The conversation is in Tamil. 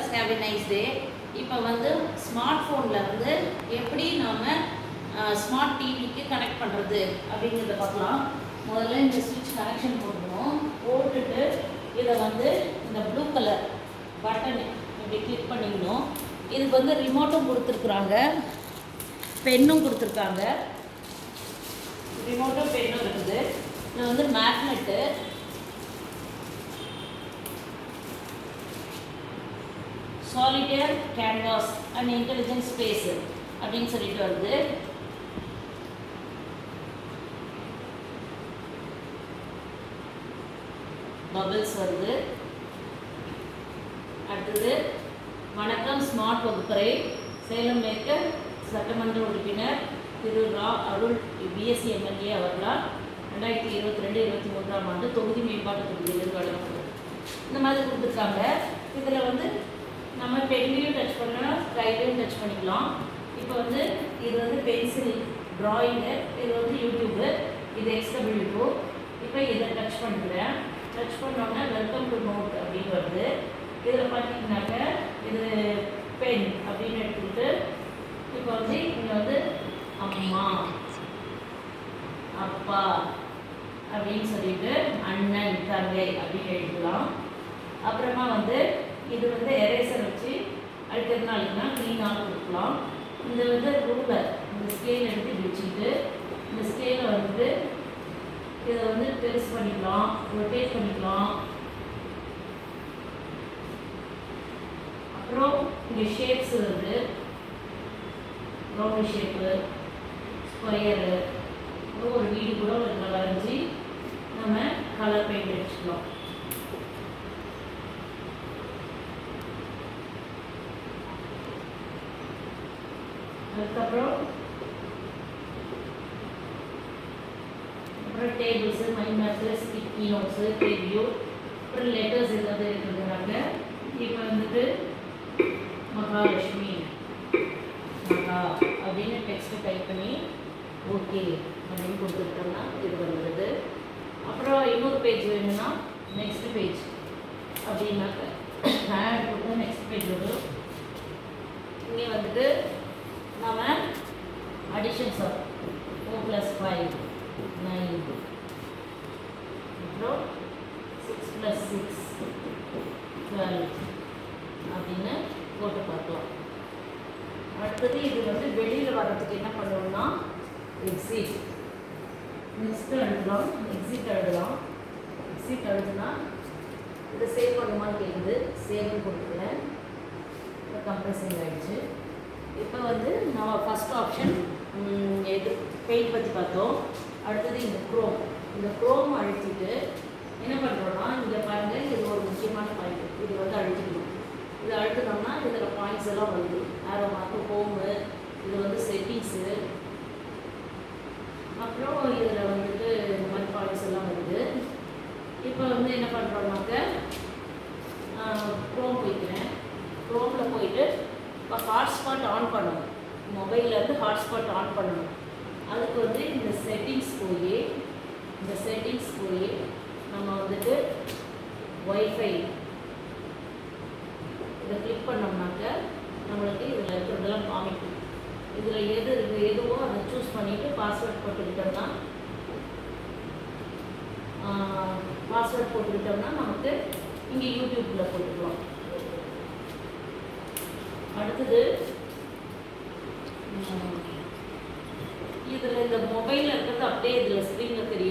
Viewers have a nice day. இப்போ வந்து ஸ்மார்ட் ஃபோனில் வந்து எப்படி நாம் ஸ்மார்ட் டிவிக்கு கனெக்ட் பண்ணுறது அப்படிங்கிறத பார்க்கலாம். முதல்ல இந்த ஸ்விட்ச் கனெக்ஷன் போட்டுக்கணும். போட்டுட்டு இதை வந்து இந்த ப்ளூ கலர் பட்டன் இப்படி கிளிக் பண்ணிக்கணும். இதுக்கு வந்து ரிமோட்டும் கொடுத்துருக்குறாங்க, பென்னும் கொடுத்துருக்காங்க. ரிமோட்டும் பென்னும் இருக்குது. இது வந்து magnet. Solitaire canvas and intelligent space அப்படின்னு சொல்லிட்டு வருது. பபிள்ஸ் வருது. அடுத்தது வணக்கம் ஸ்மார்ட் வகுப்பறை, சேலம் மேற்கு சட்டமன்ற உறுப்பினர் திரு ரா அருள் பிஎஸ்சி எம்எல்ஏ அவர்களால் 2022-23ஆம் ஆண்டு தொகுதி மேம்பாட்டு தொகுதியிலிருந்து வழங்கப்படுது. இந்த மாதிரி கொடுத்துருக்காங்க. இதில் வந்து நம்ம பென்லையும் டச் பண்ணலாம், கைலையும் டச் பண்ணிக்கலாம். இப்போ வந்து இது வந்து பென்சில் ட்ராயிங்கு, இது வந்து யூடியூப்பு, இது XW2. இப்போ இதை டச் பண்ணுறேன். டச் பண்ணோன்னா வெல்கம் டு நோட் அப்படின்னு வருது. இதில் பார்த்தீங்கன்னாக்க இது பென் அப்படின்னு எடுத்துக்கிட்டு இப்போ வந்து இங்கே வந்து அம்மா, அப்பா அப்படின்னு சொல்லிட்டு அண்ணன், தங்கை அப்படின்னு எழுதலாம். அப்புறமா வந்து இது வந்து எரேசர் வச்சு அடிக்கிறதுனாலுக்குனா க்ளீனாக கொடுக்கலாம். இந்த வந்து ரூலர், இந்த ஸ்கேல் எடுத்து இப்படி வச்சுக்கிட்டு இந்த ஸ்கேலை வந்து இதை வந்து பெருசு பண்ணிக்கலாம், ரொட்டேட் பண்ணிக்கலாம். அப்புறம் இங்கே ஷேப்ஸ் வருது, ரவுண்டு ஷேப்பு, ஸ்கொயரு, அப்புறம் ஒரு வீடு கூட இதில் வரைஞ்சி நம்ம கலர் பெயிண்ட் அடிச்சுக்கலாம். அதுக்கப்புறம் tables, mind maps, sticky notes, preview, அப்புறம் லெட்டர்ஸ் ஏதாவது இருக்கிறதுனால இப்போ வந்துட்டு மகாலட்சுமி, மகா அப்படின்னு டெக்ஸ்ட்டு டைப் பண்ணி ஓகே அப்படின்னு கொடுத்துட்டோம்னா இது வந்துடுது. அப்புறம் இன்னொரு பேஜ் வேணும்னா நெக்ஸ்ட் பேஜ் அப்படின்னாக்க ஆட் கொடுத்தா நெக்ஸ்ட் பேஜ் வரும். இங்கே வந்துட்டு நம்ம அடிஷன்ஸ் ஆஃப் 4 + 5 9, அப்புறம் 6 + 6 12 அப்படின்னு போட்டு பார்க்கலாம். அடுத்தது இது வந்து வெளியில் வர்றதுக்கு என்ன பண்ணுவோம்னா எக்ஸிட், நெக்ஸ்ட்டு எழுதலாம், எக்ஸிட் எழுதலாம். எக்ஸிட் எழுதுனா இதை சேவ் பண்ணுமான்னு கேட்குது. சேவ்னு கொடுத்துக்கிறேன். இப்போ கம்ப்ரஸிங் ஆகிடுச்சு. இப்போ வந்து நம்ம ஃபஸ்ட் ஆப்ஷன் எது பெயிண்ட் பற்றி பார்த்தோம். அடுத்தது இந்த க்ரோம். இந்த க்ரோம் அழுத்திட்டு என்ன பண்ணுறோன்னா இங்கே பாருங்கள், இது ஒரு முக்கியமான பாயிண்ட். இது வந்து அழுத்திக்கணும். இது அழுத்தினோம்னா இதில் பாயிண்ட்ஸ் எல்லாம் வருது. ஆரோ மார்க்கு, ஹோமு, இது வந்து செட்டிங்ஸு, அப்புறம் இதில் வந்துட்டு இந்த மாதிரி பாயிண்ட்ஸ் எல்லாம் வருது. இப்போ வந்து என்ன பண்ணுறோம்னாக்க க்ரோம் போய்க்கிறேன். க்ரோமில் போயிட்டு இப்போ ஹாட்ஸ்பாட் ஆன் பண்ணணும். மொபைல்லேருந்து ஹாட்ஸ்பாட் ஆன் பண்ணணும். அதுக்கு வந்து இந்த செட்டிங்ஸ் போய் நம்ம வந்துட்டு ஒய்ஃபை இதை கிளிக் பண்ணோம்னாக்க நம்மளுக்கு இதில் இருக்கிறதெல்லாம் காமிக்கும். இதில் எதுவோ அதை சூஸ் பண்ணிவிட்டு பாஸ்வேர்ட் போட்டுக்கிட்டோம்னா நமக்கு இங்கே யூடியூப்பில் போட்டுக்கலாம். அடுத்தது இதில் இந்த மொபைலில் இருக்கிறது அப்படியே இதில் ஸ்க்ரீனில் தெரியும்.